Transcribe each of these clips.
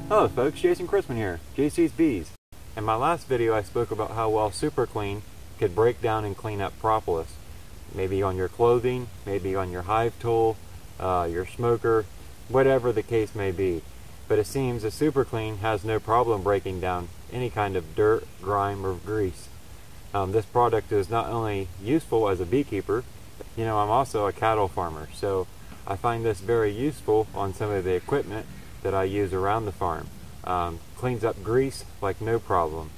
Hello folks, Jason Chrisman here, JC's Bees. In my last video I spoke about how well Super Clean could break down and clean up propolis. Maybe on your clothing, maybe on your hive tool, your smoker, whatever the case may be. But it seems that Super Clean has no problem breaking down any kind of dirt, grime, or grease. This product is not only useful as a beekeeper, I'm also a cattle farmer, so I find this very useful on some of the equipment that I use around the farm. Cleans up grease like no problem.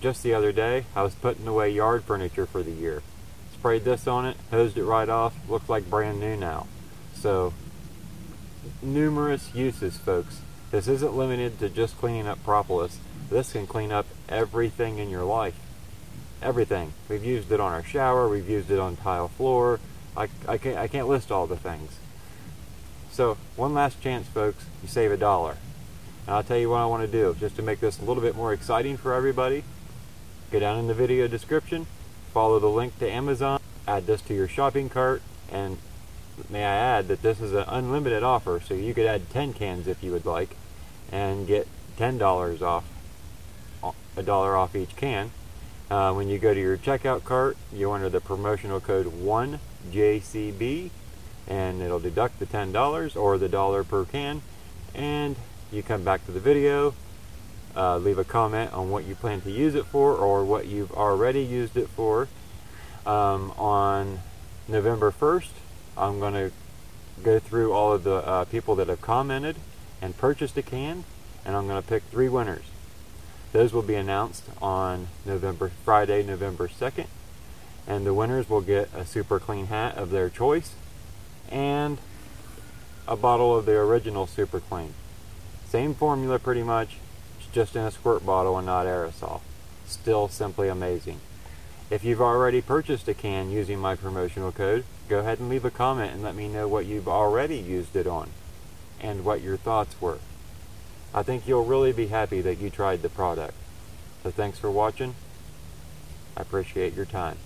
Just the other day I was putting away yard furniture for the year. Sprayed this on it, hosed it right off, looks like brand new now. So numerous uses, folks. This isn't limited to just cleaning up propolis. This can clean up everything in your life. Everything. We've used it on our shower, we've used it on tile floor. I can't list all the things. So, one last chance, folks, you save $1. And I'll tell you what I want to do, just to make this a little bit more exciting for everybody. Go down in the video description, follow the link to Amazon, add this to your shopping cart, and may I add that this is an unlimited offer, so you could add 10 cans if you would like, and get $10 off, $1 off each can. When you go to your checkout cart, you enter the promotional code 1JCB, and it'll deduct the $10 or the $1 per can, and you come back to the video, leave a comment on what you plan to use it for or what you've already used it for. On November 1st, I'm going to go through all of the people that have commented and purchased a can, and I'm going to pick 3 winners. Those will be announced on Friday, November 2nd, and the winners will get a Super Clean hat of their choice and a bottle of the original Super Clean. Same formula pretty much, it's just in a squirt bottle and not aerosol. Still simply amazing. If you've already purchased a can using my promotional code, go ahead and leave a comment and let me know what you've already used it on and what your thoughts were. I think you'll really be happy that you tried the product. So thanks for watching. I appreciate your time.